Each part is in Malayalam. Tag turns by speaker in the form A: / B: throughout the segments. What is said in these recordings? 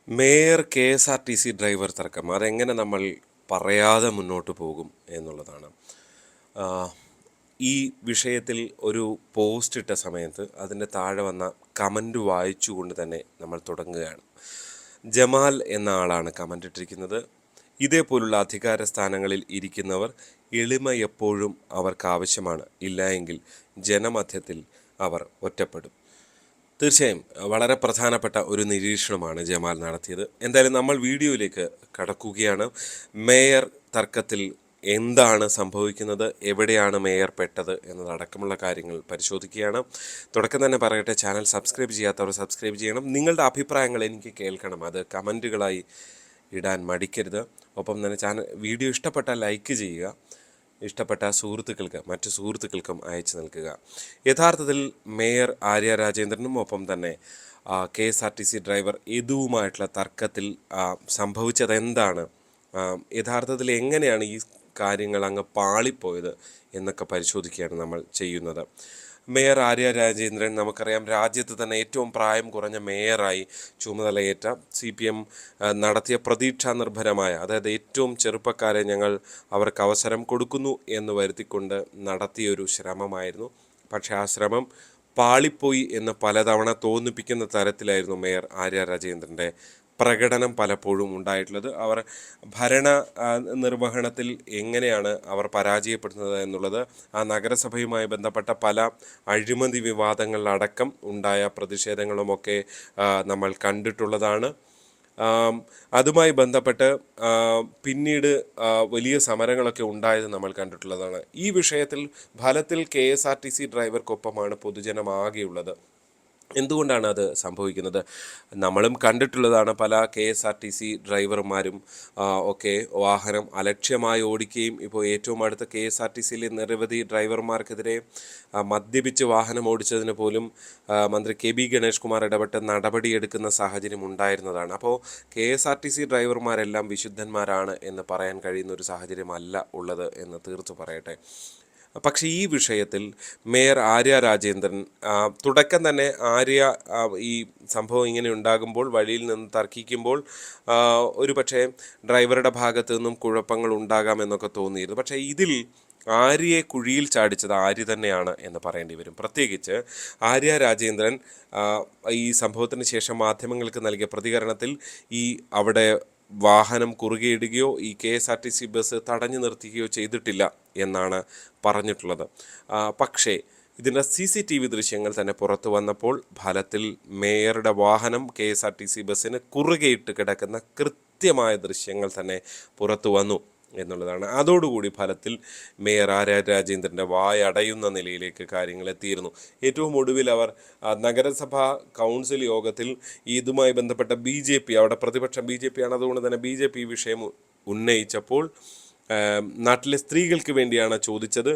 A: മേയർ കെ.എസ്.ആർ.ടി.സി ഡ്രൈവർ തർക്കം അതെങ്ങനെ നമ്മൾ പറയാതെ മുന്നോട്ട് പോകും എന്നുള്ളതാണ്. ആ, ഈ വിഷയത്തിൽ ഒരു പോസ്റ്റ് ഇട്ട സമയത്ത് അതിൻ്റെ താഴെ വന്ന കമൻറ്റ് വായിച്ചുകൊണ്ട് തന്നെ നമ്മൾ തുടങ്ങുകയാണ്. ജമാൽ എന്ന ആളാണ് കമൻ്റ് ഇട്ടിരിക്കുന്നത്. ഇതേപോലുള്ള അധികാര സ്ഥാനങ്ങളിൽ ഇരിക്കുന്നവർ എളിമ എപ്പോഴും അവർക്ക് ആവശ്യമാണ്, ഇല്ലായെങ്കിൽ ജനമധ്യത്തിൽ അവർ ഒറ്റപ്പെടും. തീർച്ചയായും വളരെ പ്രധാനപ്പെട്ട ഒരു നിരീക്ഷണമാണ് ജമാൽ നടത്തിയത്. എന്തായാലും നമ്മൾ വീഡിയോയിലേക്ക് കടക്കുകയാണ്. മേയർ തർക്കത്തിൽ എന്താണ് സംഭവിക്കുന്നത്, എവിടെയാണ് മേയർ പെട്ടത് എന്നതടക്കമുള്ള കാര്യങ്ങൾ പരിശോധിക്കുകയാണ്. തുടക്കം തന്നെ പറയട്ടെ, ചാനൽ സബ്സ്ക്രൈബ് ചെയ്യാത്തവർ സബ്സ്ക്രൈബ് ചെയ്യണം. നിങ്ങളുടെ അഭിപ്രായങ്ങൾ എനിക്ക് കേൾക്കണം, അത് കമൻറ്റുകളായി ഇടാൻ മടിക്കരുത്. ഒപ്പം തന്നെ വീഡിയോ ഇഷ്ടപ്പെട്ടാൽ ലൈക്ക് ചെയ്യുക, ഇഷ്ടപ്പെട്ട മറ്റു സുഹൃത്തുക്കൾക്കും അയച്ചു നൽകുക. യഥാർത്ഥത്തിൽ മേയർ ആര്യ രാജേന്ദ്രനും ഒപ്പം തന്നെ KSRTC ഡ്രൈവർ യദുവുമായിട്ടുള്ള തർക്കത്തിൽ സംഭവിച്ചത് എന്താണ്, യഥാർത്ഥത്തിൽ എങ്ങനെയാണ് ഈ കാര്യങ്ങൾ അങ്ങ് പാളിപ്പോയത് എന്നൊക്കെ പരിശോധിക്കുകയാണ് നമ്മൾ ചെയ്യുന്നത്. മേയർ ആര്യ രാജേന്ദ്രൻ നമുക്കറിയാം, രാജ്യത്ത് തന്നെ ഏറ്റവും പ്രായം കുറഞ്ഞ മേയറായി ചുമതലയേറ്റ CPM നടത്തിയ പ്രതീക്ഷാ നിർഭരമായ, അതായത് ഏറ്റവും ചെറുപ്പക്കാരെ ഞങ്ങൾ അവർക്ക് അവസരം കൊടുക്കുന്നു എന്ന് വരുത്തിക്കൊണ്ട് നടത്തിയൊരു ശ്രമമായിരുന്നു. പക്ഷേ ആ ശ്രമം പാളിപ്പോയി എന്ന് പലതവണ തോന്നിപ്പിക്കുന്ന തരത്തിലായിരുന്നു മേയർ ആര്യ രാജേന്ദ്രൻ്റെ പ്രകടനം പലപ്പോഴും ഉണ്ടായിട്ടുള്ളത്. അവർ ഭരണ നിർവഹണത്തിൽ എങ്ങനെയാണ് അവർ പരാജയപ്പെടുന്നത് എന്നുള്ളത്, ആ നഗരസഭയുമായി ബന്ധപ്പെട്ട പല അഴിമതി വിവാദങ്ങളിലടക്കം ഉണ്ടായ പ്രതിഷേധങ്ങളുമൊക്കെ നമ്മൾ കണ്ടിട്ടുള്ളതാണ്. അതുമായി ബന്ധപ്പെട്ട് പിന്നീട് വലിയ സമരങ്ങളൊക്കെ ഉണ്ടായത് നമ്മൾ കണ്ടിട്ടുള്ളതാണ്. ഈ വിഷയത്തിൽ ഫലത്തിൽ KSRTC ഡ്രൈവർക്കൊപ്പമാണ് പൊതുജനമാകെയുള്ളത്. എന്തുകൊണ്ടാണ് അത് സംഭവിക്കുന്നത്? നമ്മളും കണ്ടിട്ടുള്ളതാണ്. പല KSRTC ഡ്രൈവർമാരും ഒക്കെ വാഹനം അലക്ഷ്യമായി ഓടിക്കുകയും ഇപ്പോൾ ഏറ്റവും അടുത്ത KSRTCയിലെ നിരവധി ഡ്രൈവർമാർക്കെതിരെ മദ്യപിച്ച് വാഹനം ഓടിച്ചതിന് പോലും മന്ത്രി KB ഗണേഷ് കുമാർ ഇടപെട്ട് നടപടിയെടുക്കുന്ന സാഹചര്യം ഉണ്ടായിരുന്നതാണ്. അപ്പോൾ KSRTC ഡ്രൈവർമാരെല്ലാം വിശുദ്ധന്മാരാണ് എന്ന് പറയാൻ കഴിയുന്ന ഒരു സാഹചര്യമല്ല ഉള്ളത് എന്ന് തീർത്തു പറയട്ടെ. പക്ഷേ ഈ വിഷയത്തിൽ മേയർ ആര്യ രാജേന്ദ്രൻ തുടക്കം തന്നെ ഈ സംഭവം ഇങ്ങനെ ഉണ്ടാകുമ്പോൾ, വഴിയിൽ നിന്ന് തർക്കിക്കുമ്പോൾ ഒരു പക്ഷേ ഡ്രൈവറുടെ ഭാഗത്തു നിന്നും കുഴപ്പങ്ങൾ ഉണ്ടാകാമെന്നൊക്കെ തോന്നിയിരുന്നു. പക്ഷേ ഇതിൽ ആര്യയെ കുഴിയിൽ ചാടിച്ചത് ആര്യ തന്നെയാണ് എന്ന് പറയേണ്ടി വരും. പ്രത്യേകിച്ച് ആര്യ രാജേന്ദ്രൻ ഈ സംഭവത്തിന് ശേഷം മാധ്യമങ്ങൾക്ക് നൽകിയ പ്രതികരണത്തിൽ അവിടെ വാഹനം കുറുകെയിടുകയോ ഈ KSRTC ബസ് തടഞ്ഞു നിർത്തുകയോ ചെയ്തിട്ടില്ല എന്നാണ് പറഞ്ഞിട്ടുള്ളത്. പക്ഷേ ഇതിൻ്റെ CCTV ദൃശ്യങ്ങൾ തന്നെ പുറത്തു വന്നപ്പോൾ ഫലത്തിൽ മേയറുടെ വാഹനം KSRTC ബസ്സിന് കുറുകെയിട്ട് കിടക്കുന്ന കൃത്യമായ ദൃശ്യങ്ങൾ തന്നെ പുറത്തു വന്നു എന്നുള്ളതാണ്. അതോടുകൂടി ഫലത്തിൽ മേയർ ആര്യ രാജേന്ദ്രൻ്റെ വായടയുന്ന നിലയിലേക്ക് കാര്യങ്ങൾ എത്തിയിരുന്നു. ഏറ്റവും ഒടുവിൽ അവർ നഗരസഭാ കൗൺസിൽ യോഗത്തിൽ ഇതുമായി ബന്ധപ്പെട്ട BJP, അവിടെ പ്രതിപക്ഷം BJP ആണ്, അതുകൊണ്ട് തന്നെ BJP വിഷയം ഉന്നയിച്ചപ്പോൾ നാട്ടിലെ സ്ത്രീകൾക്ക് വേണ്ടിയാണ് ചോദിച്ചത്,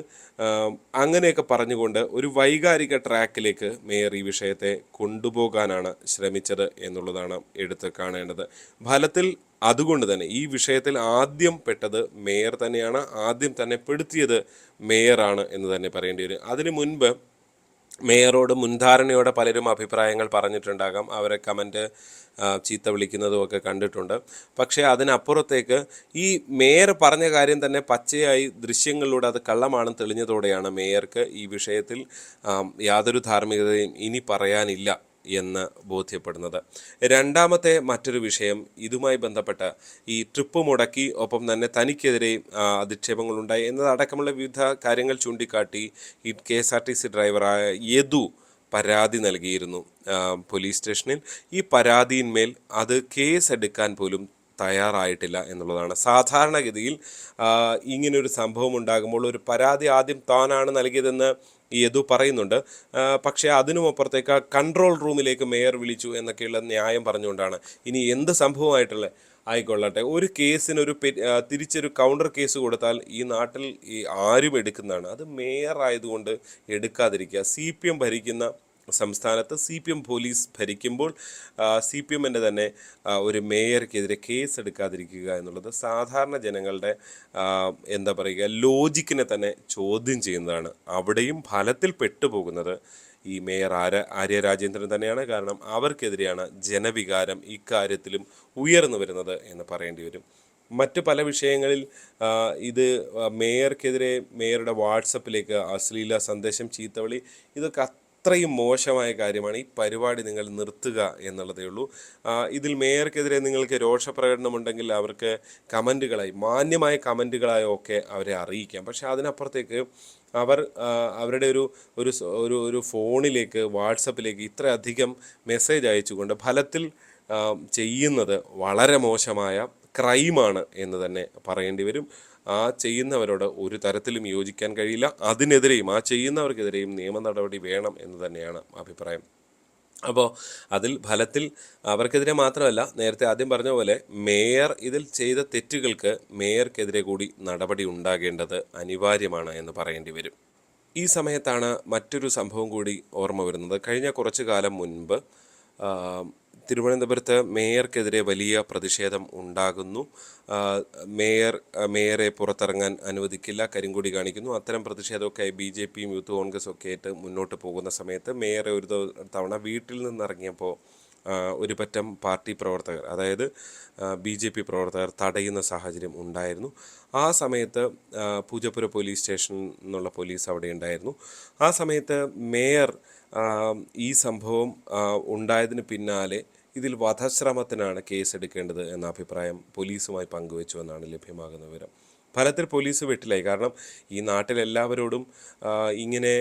A: അങ്ങനെയൊക്കെ പറഞ്ഞുകൊണ്ട് ഒരു വൈകാരിക ട്രാക്കിലേക്ക് മേയർ ഈ വിഷയത്തെ കൊണ്ടുപോകാനാണ് ശ്രമിച്ചത് എന്നുള്ളതാണ് എടുത്ത് കാണേണ്ടത്. ഫലത്തിൽ അതുകൊണ്ട് തന്നെ ഈ വിഷയത്തിൽ ആദ്യം പെട്ടത് മേയർ തന്നെയാണ്, ആദ്യം തന്നെ പെടുത്തിയത് മേയറാണ് എന്ന് തന്നെ പറയേണ്ടി വരും. അതിനു മുൻപ് മേയറോട് മുൻധാരണയോടെ പലരും അഭിപ്രായങ്ങൾ പറഞ്ഞിട്ടുണ്ടാകാം, അവരെ കമൻറ്റ് ചീത്ത വിളിക്കുന്നതും ഒക്കെ കണ്ടിട്ടുണ്ട്. പക്ഷേ അതിനപ്പുറത്തേക്ക് ഈ മേയർ പറഞ്ഞ കാര്യം തന്നെ പച്ചയായി ദൃശ്യങ്ങളിലൂടെ അത് കള്ളമാണെന്ന് തെളിഞ്ഞതോടെയാണ് മേയർക്ക് ഈ വിഷയത്തിൽ യാതൊരു ധാർമ്മികതയും ഇനി പറയാനില്ല എന്ന് ബോധ്യപ്പെടുന്നത്. രണ്ടാമത്തെ മറ്റൊരു വിഷയം ഇതുമായി ബന്ധപ്പെട്ട ഈ ട്രിപ്പ് മുടക്കി, ഒപ്പം തന്നെ തനിക്കെതിരെ അധിക്ഷേപങ്ങളുണ്ടായി എന്നതടക്കമുള്ള വിവിധ കാര്യങ്ങൾ ചൂണ്ടിക്കാട്ടി ഈ KSRTC ഡ്രൈവറായ യദു പരാതി നൽകിയിരുന്നു പോലീസ് സ്റ്റേഷനിൽ. ഈ പരാതിയിന്മേൽ അത് കേസ് എടുക്കാൻ പോലും തയ്യാറായിട്ടില്ല എന്നുള്ളതാണ്. സാധാരണഗതിയിൽ ഇങ്ങനൊരു സംഭവം ഉണ്ടാകുമ്പോൾ ഒരു പരാതി ആദ്യം താനാണ് നൽകിയതെന്ന് യദു പറയുന്നുണ്ട്. പക്ഷേ അതിനുമപ്പുറത്തേക്ക് കൺട്രോൾ റൂമിലേക്ക് മേയർ വിളിച്ചു എന്നൊക്കെയുള്ള ന്യായം പറഞ്ഞുകൊണ്ടാണ്. ഇനി എന്ത് സംഭവമായിട്ടുള്ള ആയിക്കൊള്ളട്ടെ, ഒരു കേസിനൊരു തിരിച്ചൊരു കൗണ്ടർ കേസ് കൊടുത്താൽ ഈ നാട്ടിൽ ആരും എടുക്കുന്നതാണ്. അത് മേയർ ആയതുകൊണ്ട് എടുക്കാതിരിക്കുക. CPM ഭരിക്കുന്ന സംസ്ഥാനത്ത് CPM പോലീസ് ഭരിക്കുമ്പോൾ CPMൻ്റെ തന്നെ ഒരു മേയർക്കെതിരെ കേസ് എടുക്കാതിരിക്കുക എന്നുള്ളത് സാധാരണ ജനങ്ങളുടെ എന്താ പറയുക ലോജിക്കിനെ തന്നെ ചോദ്യം ചെയ്യുന്നതാണ്. അവിടെയും ഫലത്തിൽ പെട്ടുപോകുന്നത് ഈ മേയർ ആര്യ രാജേന്ദ്രൻ തന്നെയാണ്. കാരണം അവർക്കെതിരെയാണ് ജനവികാരം ഇക്കാര്യത്തിലും ഉയർന്നു വരുന്നത് എന്ന് പറയേണ്ടി വരും. മറ്റ് പല വിഷയങ്ങളിൽ ഇത് മേയർക്കെതിരെ മേയറുടെ വാട്സപ്പിലേക്ക് അശ്ലീല സന്ദേശം, ചീത്തവിളി, ഇതൊക്കെ അത്രയും മോശമായ കാര്യമാണ്. ഈ പരിപാടി നിങ്ങൾ നിർത്തുക എന്നുള്ളതേ ഉള്ളൂ. ഇതിൽ മേയർക്കെതിരെ നിങ്ങൾക്ക് രോഷപ്രകടനമുണ്ടെങ്കിൽ അവർക്ക് കമൻറ്റുകളായി, മാന്യമായ കമൻറ്റുകളായോ ഒക്കെ അവരെ അറിയിക്കാം. പക്ഷേ അതിനപ്പുറത്തേക്ക് അവർ അവരുടെ ഒരു ഒരു ഫോണിലേക്ക്, വാട്സപ്പിലേക്ക് ഇത്രയധികം മെസ്സേജ് അയച്ചുകൊണ്ട് ഫലത്തിൽ ചെയ്യുന്നത് വളരെ മോശമായ ക്രൈമാണ് എന്ന് തന്നെ പറയേണ്ടി വരും. ആ ചെയ്യുന്നവരോട് ഒരു തരത്തിലും യോജിക്കാൻ കഴിയില്ല. അതിനെതിരെയും ആ ചെയ്യുന്നവർക്കെതിരെയും നിയമ നടപടി വേണം എന്ന് തന്നെയാണ് അഭിപ്രായം. അപ്പോൾ അതിൽ ഫലത്തിൽ അവർക്കെതിരെ മാത്രമല്ല, നേരത്തെ ആദ്യം പറഞ്ഞ പോലെ മേയർ ഇതിൽ ചെയ്ത തെറ്റുകൾക്ക് മേയർക്കെതിരെ കൂടി നടപടി ഉണ്ടാകേണ്ടത് അനിവാര്യമാണ് എന്ന് പറയേണ്ടി വരും. ഈ സമയത്താണ് മറ്റൊരു സംഭവം കൂടി ഓർമ്മ വരുന്നത്. കഴിഞ്ഞ കുറച്ചു കാലം മുൻപ് തിരുവനന്തപുരത്ത് മേയർക്കെതിരെ വലിയ പ്രതിഷേധം ഉണ്ടാകുന്നു. മേയറെ പുറത്തിറങ്ങാൻ അനുവദിക്കില്ല, കരിങ്കൊടി കാണിക്കുന്നു. അത്തരം പ്രതിഷേധമൊക്കെ BJPയും യൂത്ത് കോൺഗ്രസും ഒക്കെ ആയിട്ട് മുന്നോട്ട് പോകുന്ന സമയത്ത് മേയറെ ഒരു തവണ വീട്ടിൽ നിന്നിറങ്ങിയപ്പോൾ ഒരു പറ്റം പാർട്ടി പ്രവർത്തകർ, അതായത് BJP പ്രവർത്തകർ തടയുന്ന സാഹചര്യം ഉണ്ടായിരുന്നു. ആ സമയത്ത് പൂജപ്പുര പോലീസ് സ്റ്റേഷനിൽ നിന്നുള്ള പോലീസ് അവിടെ ഉണ്ടായിരുന്നു. ആ സമയത്ത് മേയർ ഈ സംഭവം ഉണ്ടായതിന് പിന്നാലെ ഇതിൽ വധശ്രമത്തിനാണ് കേസെടുക്കേണ്ടത് എന്ന അഭിപ്രായം പോലീസുമായി പങ്കുവച്ചു എന്നാണ് ലഭ്യമാകുന്ന വിവരം. ഫലത്തിൽ പോലീസ് വെട്ടിലായി. കാരണം ഈ നാട്ടിലെല്ലാവരോടും ഇങ്ങനെ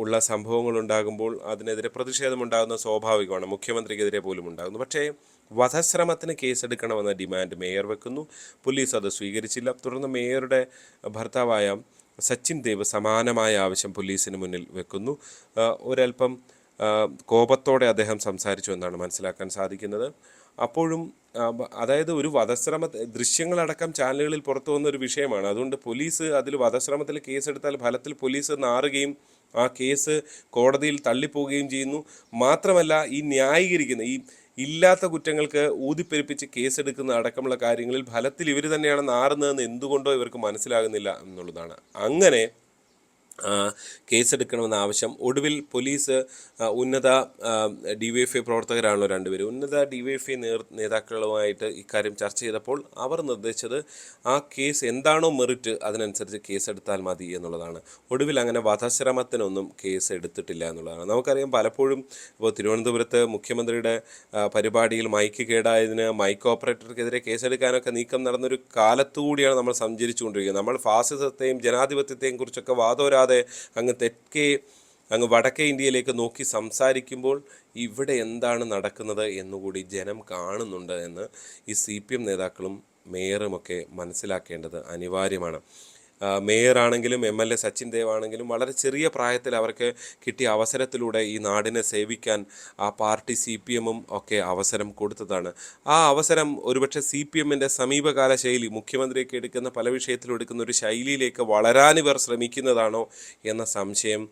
A: ഉള്ള സംഭവങ്ങൾ ഉണ്ടാകുമ്പോൾ അതിനെതിരെ പ്രതിഷേധമുണ്ടാകുന്ന സ്വാഭാവികമാണ്. മുഖ്യമന്ത്രിക്കെതിരെ പോലും ഉണ്ടാകുന്നു. പക്ഷേ വധശ്രമത്തിന് കേസെടുക്കണമെന്ന ഡിമാൻഡ് മേയർ വെക്കുന്നു. പോലീസ് അത് സ്വീകരിച്ചില്ല. തുടർന്ന് മേയറുടെ ഭർത്താവായ സച്ചിൻ ദേവ് സമാനമായ ആവശ്യം പോലീസിന് മുന്നിൽ വെക്കുന്നു. ഒരൽപ്പം കോപത്തോടെ അദ്ദേഹം സംസാരിച്ചു എന്നാണ് മനസ്സിലാക്കാൻ സാധിക്കുന്നത്. അപ്പോഴും അതായത് ഒരു ദൃശ്യങ്ങളടക്കം ചാനലുകളിൽ പുറത്തു വന്ന ഒരു വിഷയമാണ്. അതുകൊണ്ട് പോലീസ് അതിൽ വധശ്രമത്തിൽ കേസെടുത്താൽ ഫലത്തിൽ പോലീസ് നാറുകയും ആ കേസ് കോടതിയിൽ തള്ളിപ്പോവുകയും ചെയ്യുന്നു. മാത്രമല്ല ഈ ന്യായീകരിക്കുന്ന ഈ ഇല്ലാത്ത കുറ്റങ്ങൾക്ക് ഊതിപ്പെരുപ്പിച്ച് കേസെടുക്കുന്ന അടക്കമുള്ള കാര്യങ്ങളിൽ ഫലത്തിൽ ഇവർ തന്നെയാണ് നാറുന്നതെന്ന് എന്തുകൊണ്ടോ ഇവർക്ക് മനസ്സിലാകുന്നില്ല എന്നുള്ളതാണ്. അങ്ങനെ കേസെടുക്കണമെന്ന ആവശ്യം ഒടുവിൽ പോലീസ് ഉന്നത DYFI പ്രവർത്തകരാണല്ലോ രണ്ടുപേരും, ഉന്നത DYFI നേതാക്കളുമായിട്ട് ഇക്കാര്യം ചർച്ച ചെയ്തപ്പോൾ അവർ നിർദ്ദേശിച്ചത് ആ കേസ് എന്താണോ മെറിറ്റ് അതിനനുസരിച്ച് കേസെടുത്താൽ മതി എന്നുള്ളതാണ്. ഒടുവിൽ അങ്ങനെ വധശ്രമത്തിനൊന്നും കേസ് എടുത്തിട്ടില്ല എന്നുള്ളതാണ്. നമുക്കറിയാം, പലപ്പോഴും ഇപ്പോൾ തിരുവനന്തപുരത്ത് മുഖ്യമന്ത്രിയുടെ പരിപാടിയിൽ മൈക്ക് കേടായതിന് മൈക്ക് ഓപ്പറേറ്റർക്കെതിരെ കേസെടുക്കാനൊക്കെ നീക്കം നടന്നൊരു കാലത്തുകൂടിയാണ് നമ്മൾ സഞ്ചരിച്ചുകൊണ്ടിരിക്കുന്നത്. നമ്മൾ ഫാസിസത്തെയും ജനാധിപത്യത്തെയും കുറിച്ചൊക്കെ വാദോരാതെ അങ്ങ് വടക്കേ ഇന്ത്യയിലേക്ക് നോക്കി സംസാരിക്കുമ്പോൾ ഇവിടെ എന്താണ് നടക്കുന്നത് എന്നുകൂടി ജനം കാണുന്നുണ്ട് എന്ന് ഈ CPM നേതാക്കളും മേയറുമൊക്കെ മനസ്സിലാക്കേണ്ടത് അനിവാര്യമാണ്. മേയറാണെങ്കിലും MLA സച്ചിൻ ദേവ് ആണെങ്കിലും വളരെ ചെറിയ പ്രായത്തിൽ അവർക്ക് കിട്ടിയ അവസരത്തിലൂടെ ഈ നാടിനെ സേവിക്കാൻ ആ പാർട്ടി CPMഉം ഒക്കെ അവസരം കൊടുത്തതാണ്. ആ അവസരം ഒരുപക്ഷെ CPMൻ്റെ സമീപകാല ശൈലി, മുഖ്യമന്ത്രിയൊക്കെ എടുക്കുന്ന പല വിഷയത്തിലും എടുക്കുന്ന ഒരു ശൈലിയിലേക്ക് വളരാൻ ഇവർ ശ്രമിക്കുന്നതാണോ എന്ന സംശയം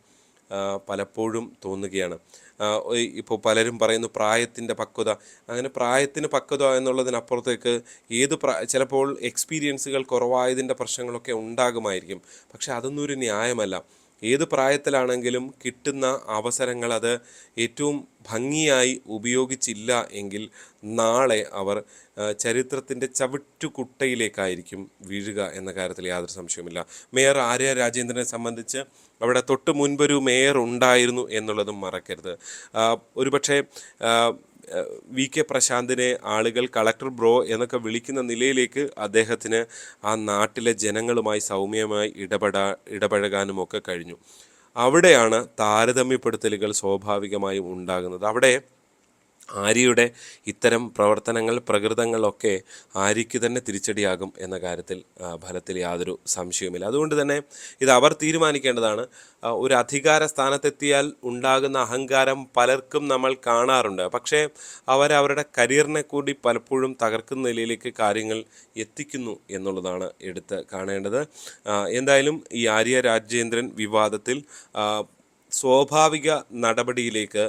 A: പലപ്പോഴും തോന്നുകയാണ്. ഇപ്പോൾ പലരും പറയുന്നു പ്രായത്തിൻ്റെ പക്വത. അങ്ങനെ പ്രായത്തിന് പക്വത എന്നുള്ളതിനപ്പുറത്തേക്ക് ചിലപ്പോൾ എക്സ്പീരിയൻസുകൾ കുറവായതിൻ്റെ പ്രശ്നങ്ങളൊക്കെ ഉണ്ടാകുമായിരിക്കും. പക്ഷെ അതൊന്നും ഒരു ന്യായമല്ല. ഏത് പ്രായത്തിലാണെങ്കിലും കിട്ടുന്ന അവസരങ്ങൾ അത് ഏറ്റവും ഭംഗിയായി ഉപയോഗിച്ചില്ല എങ്കിൽ നാളെ അവർ ചരിത്രത്തിൻ്റെ ചവിട്ടുകുട്ടയിലേക്കായിരിക്കും വീഴുക എന്ന കാര്യത്തിൽ യാതൊരു സംശയവുമില്ല. മേയർ ആര്യ രാജേന്ദ്രനെ സംബന്ധിച്ച് അവിടെ തൊട്ട് മുൻപൊരു മേയർ ഉണ്ടായിരുന്നു എന്നുള്ളതും മറക്കരുത്. ഒരുപക്ഷെ VK പ്രശാന്തിനെ ആളുകൾ കളക്ടർ ബ്രോ എന്നൊക്കെ വിളിക്കുന്ന നിലയിലേക്ക് അദ്ദേഹത്തിന് ആ നാട്ടിലെ ജനങ്ങളുമായി സൗമ്യമായി ഇടപഴകാനുമൊക്കെ കഴിഞ്ഞു. അവിടെയാണ് താരതമ്യപ്പെടുത്തലുകൾ സ്വാഭാവികമായും ഉണ്ടാകുന്നത്. അവിടെ ആര്യയുടെ ഇത്തരം പ്രവർത്തനങ്ങൾ, പ്രകൃതങ്ങളൊക്കെ ആര്യയ്ക്ക് തന്നെ തിരിച്ചടിയാകും എന്ന കാര്യത്തിൽ ഫലത്തിൽ യാതൊരു സംശയവുമില്ല. അതുകൊണ്ട് തന്നെ ഇത് അവർ തീരുമാനിക്കേണ്ടതാണ്. ഒരു അധികാര സ്ഥാനത്തെത്തിയാൽ ഉണ്ടാകുന്ന അഹങ്കാരം പലർക്കും നമ്മൾ കാണാറുണ്ട്. പക്ഷേ അവരവരുടെ കരിയറിനെ കൂടി പലപ്പോഴും തകർക്കുന്ന നിലയിലേക്ക് കാര്യങ്ങൾ എത്തിക്കുന്നു എന്നുള്ളതാണ് എടുത്ത് കാണേണ്ടത്. എന്തായാലും ഈ ആര്യ രാജേന്ദ്രൻ വിവാദത്തിൽ സ്വാഭാവിക നടപടിയിലേക്ക്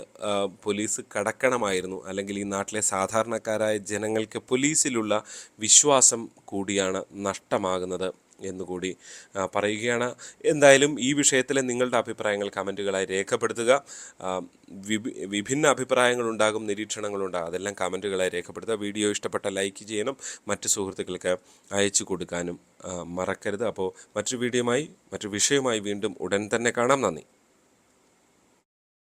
A: പോലീസ് കടക്കണമായിരുന്നു. അല്ലെങ്കിൽ ഈ നാട്ടിലെ സാധാരണക്കാരായ ജനങ്ങൾക്ക് പോലീസിലുള്ള വിശ്വാസം കൂടിയാണ് നഷ്ടമാകുന്നത് എന്നുകൂടി പറയുകയാണ്. എന്തായാലും ഈ വിഷയത്തിൽ നിങ്ങളുടെ അഭിപ്രായങ്ങൾ കമൻറ്റുകളായി രേഖപ്പെടുത്തുക. വിഭിന്ന അഭിപ്രായങ്ങളുണ്ടാകും, നിരീക്ഷണങ്ങളുണ്ടാകും, അതെല്ലാം കമൻറ്റുകളായി രേഖപ്പെടുത്തുക. വീഡിയോ ഇഷ്ടപ്പെട്ട ലൈക്ക് ചെയ്യണം, മറ്റ് സുഹൃത്തുക്കൾക്ക് അയച്ചു കൊടുക്കാനും മറക്കരുത്. അപ്പോൾ മറ്റൊരു വിഷയവുമായി വീണ്ടും ഉടൻ തന്നെ കാണാം. നന്ദി.